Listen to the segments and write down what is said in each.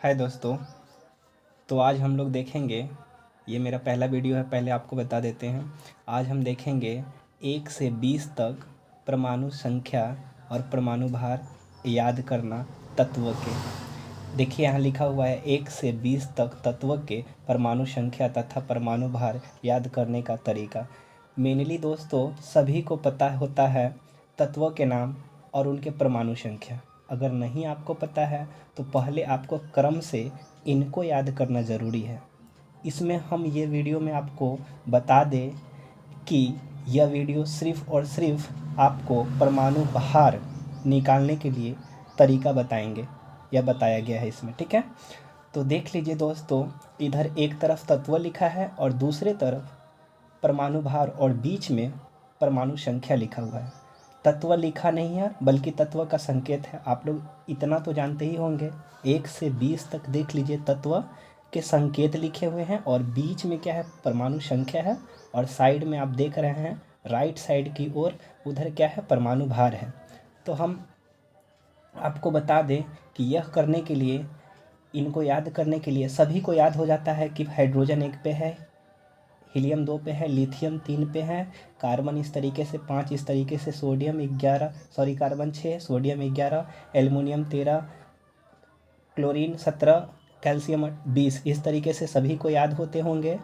हाय दोस्तों। तो आज हम लोग देखेंगे, ये मेरा पहला वीडियो है, पहले आपको बता देते हैं। आज हम देखेंगे 1 से 20 तक परमाणु संख्या और परमाणु भार याद करना तत्व के। देखिए यहाँ लिखा हुआ है 1 से 20 तक तत्व के परमाणु संख्या तथा परमाणु भार याद करने का तरीका। मेनली दोस्तों सभी को पता होता है तत्व के नाम और उनके परमाणु संख्या। अगर नहीं आपको पता है तो पहले आपको क्रम से इनको याद करना ज़रूरी है। इसमें हम ये वीडियो में आपको बता दें कि यह वीडियो सिर्फ़ और सिर्फ आपको परमाणु भार निकालने के लिए तरीका बताएंगे, यह बताया गया है इसमें, ठीक है। तो देख लीजिए दोस्तों, इधर एक तरफ तत्व लिखा है और दूसरे तरफ परमाणु भार और बीच में परमाणु संख्या लिखा हुआ है। तत्व लिखा नहीं है बल्कि तत्व का संकेत है। आप लोग इतना तो जानते ही होंगे। 1 से 20 तक देख लीजिए तत्व के संकेत लिखे हुए हैं और बीच में क्या है, परमाणु संख्या है। और साइड में आप देख रहे हैं राइट साइड की ओर, उधर क्या है, परमाणु भार है। तो हम आपको बता दें कि यह करने के लिए, इनको याद करने के लिए सभी को याद हो जाता है कि हाइड्रोजन 1 पे है, हीलियम 2 पे है, लिथियम 3 पे है, कार्बन इस तरीके से 5, इस तरीके से sodium 11, carbon 6, sodium 11, aluminium 13, chlorine 17, calcium 20। इस तरीके से सभी को याद होते होंगे।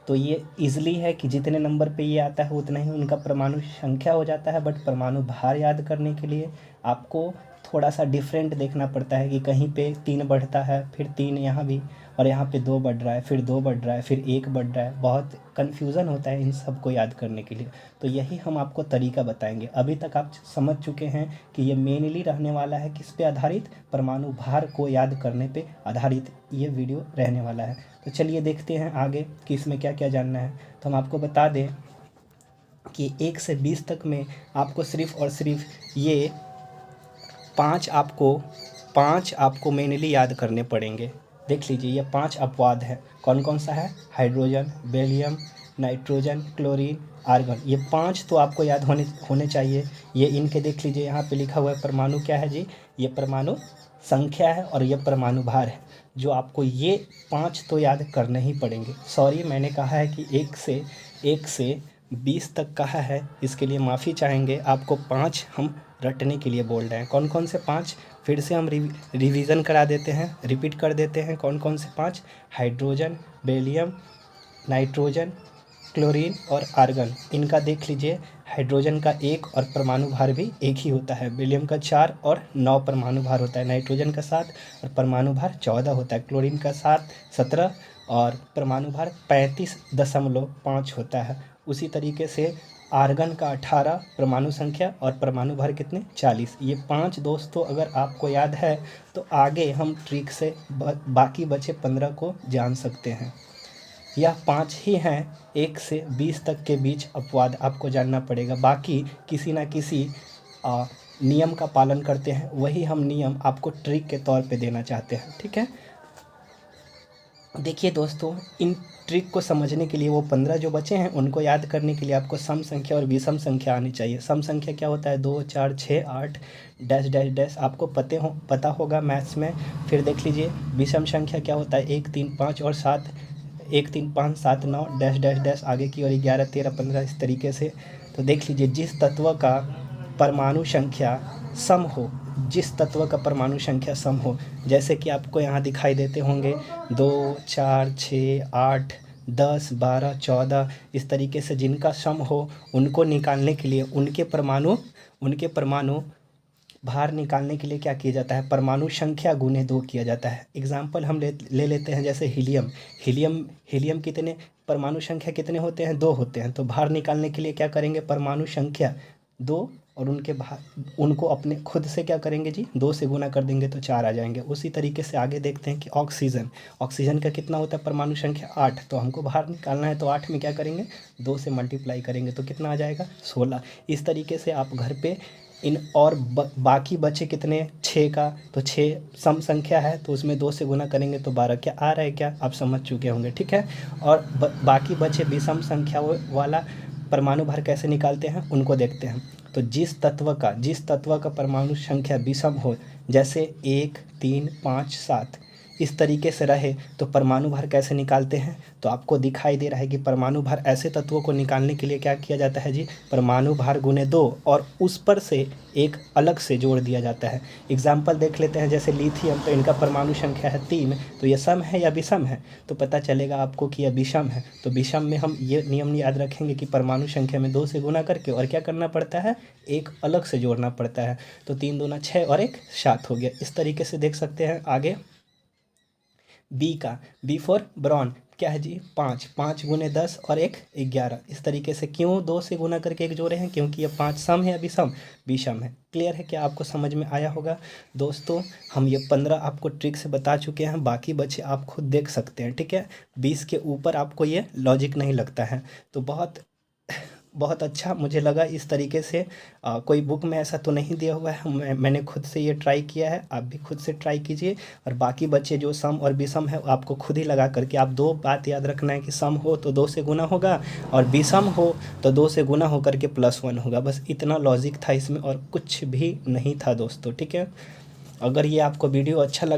तो ये ईज़िली है कि जितने नंबर पे ये आता है उतना ही उनका परमाणु संख्या हो जाता है। बट परमाणु भार याद करने के लिए आपको थोड़ा सा डिफरेंट देखना पड़ता है कि कहीं पे 3 बढ़ता है, फिर 3 यहाँ भी, और यहाँ पे 2 बढ़ रहा है, फिर 2 बढ़ रहा है, फिर 1 बढ़ रहा है। बहुत कन्फ्यूज़न होता है इन सब को याद करने के लिए। तो यही हम आपको तरीका बताएंगे। अभी तक आप समझ चुके हैं कि ये मेनली रहने वाला है किस पे आधारित, परमाणु भार को याद करने पे आधारित ये वीडियो रहने वाला है। तो चलिए देखते हैं आगे कि इसमें क्या क्या जानना है। तो हम आपको बता दें कि 1 से 20 तक में आपको सिर्फ़ और सिर्फ ये पाँच आपको मेनली याद करने पड़ेंगे। देख लीजिए ये 5 अपवाद हैं। कौन कौन सा है, hydrogen, beryllium, nitrogen, chlorine, argon. ये 5 तो आपको याद होने चाहिए। ये इनके देख लीजिए यहाँ पे लिखा हुआ है परमाणु क्या है जी, ये परमाणु संख्या है और ये परमाणु भार है। जो आपको ये 5 तो याद करने ही पड़ेंगे। सॉरी, मैंने कहा है कि 1 से 20 तक कहा है, इसके लिए माफ़ी चाहेंगे। आपको 5 हम रटने के लिए बोल रहे हैं। कौन कौन से 5 फिर से हम रिवीजन करा देते हैं, रिपीट कर देते हैं। कौन कौन से 5, हाइड्रोजन, बेरिलियम, नाइट्रोजन, क्लोरीन और आर्गन। इनका देख लीजिए, हाइड्रोजन का 1 और परमाणु भार भी 1 ही होता है। बेरिलियम का 4 और 9 परमाणु भार होता है। नाइट्रोजन का 7 और परमाणु भार 14 होता है। क्लोरीन का 17 और परमाणु भार 35.5 होता है। उसी तरीके से आर्गन का 18 परमाणु संख्या और परमाणु भार कितने, 40। ये 5 दोस्तों अगर आपको याद है तो आगे हम ट्रिक से बाकी बचे 15 को जान सकते हैं। यह 5 ही हैं 1 से 20 तक के बीच अपवाद आपको जानना पड़ेगा। बाकी किसी ना किसी नियम का पालन करते हैं, वही हम नियम आपको ट्रिक के तौर पे देना चाहते हैं, ठीक है। देखिए दोस्तों, इन ट्रिक को समझने के लिए वो 15 जो बचे हैं उनको याद करने के लिए आपको सम संख्या और विषम संख्या आनी चाहिए। सम संख्या क्या होता है, 2, 4, 6, 8 डैश डैश डैश, आपको पता होगा मैथ्स में। फिर देख लीजिए विषम संख्या क्या होता है, 1, 3, 5 और 7, 1, 3, 5, 7, 9 डैश डैश डैश आगे की और 11, 13, 15 इस तरीके से। तो देख लीजिए जिस तत्व का परमाणु संख्या सम हो, जिस तत्व का परमाणु संख्या सम हो, जैसे कि आपको यहाँ दिखाई देते होंगे 2, 4, 6, 8, 10, 12, 14 इस तरीके से जिनका सम हो, उनको निकालने के लिए उनके परमाणु भार निकालने के लिए क्या किया जाता है, परमाणु संख्या गुने 2 किया जाता है। एग्जाम्पल हम ले लेते हैं जैसे हीलियम कितने, परमाणु संख्या कितने होते हैं, 2 होते हैं। तो भार निकालने के लिए क्या करेंगे, परमाणु संख्या 2 और उनको अपने खुद से क्या करेंगे जी, 2 से गुना कर देंगे तो 4 आ जाएंगे। उसी तरीके से आगे देखते हैं कि ऑक्सीजन का कितना होता है, परमाणु संख्या 8। तो हमको बाहर निकालना है तो 8 में क्या करेंगे, 2 से मल्टीप्लाई करेंगे तो कितना आ जाएगा, 16। इस तरीके से आप घर पे इन और बाकी बचे कितने, 6 का, तो 6 सम संख्या है तो उसमें 2 से गुना करेंगे तो 12। क्या आ रहा है, क्या आप समझ चुके होंगे, ठीक है। और बाकी बचे विषम संख्या वाला परमाणु भार कैसे निकालते हैं उनको देखते हैं। तो जिस तत्व का परमाणु संख्या विषम हो, जैसे 1, 3, 5, 7, इस तरीके से रहे तो परमाणु भार कैसे निकालते हैं? तो आपको दिखाई दे रहा है कि परमाणु भार ऐसे तत्वों को निकालने के लिए क्या किया जाता है जी, परमाणु भार गुने 2 और उस पर से एक अलग से जोड़ दिया जाता है। एग्जाम्पल देख लेते हैं, जैसे लिथियम, तो इनका परमाणु संख्या है 3, तो ये सम है या विषम है? तो पता चलेगा आपको कि यह विषम है। तो विषम में हम ये नियम याद रखेंगे कि परमाणु संख्या में 2 से गुना करके और क्या करना पड़ता है, एक अलग से जोड़ना पड़ता है। तो 3 दूना 6 और 1 7 हो गया। इस तरीके से देख सकते हैं। आगे बी का, बी फॉर ब्रॉन, क्या है जी, 5, 5 गुने 10 और 1 11। इस तरीके से क्यों 2 से गुना करके एक जोड़े हैं? क्योंकि ये 5 सम है या विषम? विषम है। क्लियर है? क्या आपको समझ में आया होगा? दोस्तों हम ये 15 आपको ट्रिक से बता चुके हैं, बाकी बच्चे आप खुद देख सकते हैं, ठीक है। 20 के ऊपर आपको ये लॉजिक नहीं लगता है। तो बहुत अच्छा मुझे लगा इस तरीके से। कोई बुक में ऐसा तो नहीं दिया हुआ है, मैंने खुद से ये ट्राई किया है, आप भी खुद से ट्राई कीजिए। और बाकी बच्चे जो सम और विषम है आपको खुद ही लगा करके, आप 2 बात याद रखना है कि सम हो तो 2 से गुना होगा और विषम हो तो 2 से गुना होकर के +1 होगा। बस इतना लॉजिक था इसमें और कुछ भी नहीं था दोस्तों, ठीक है। अगर ये आपको वीडियो अच्छा लगा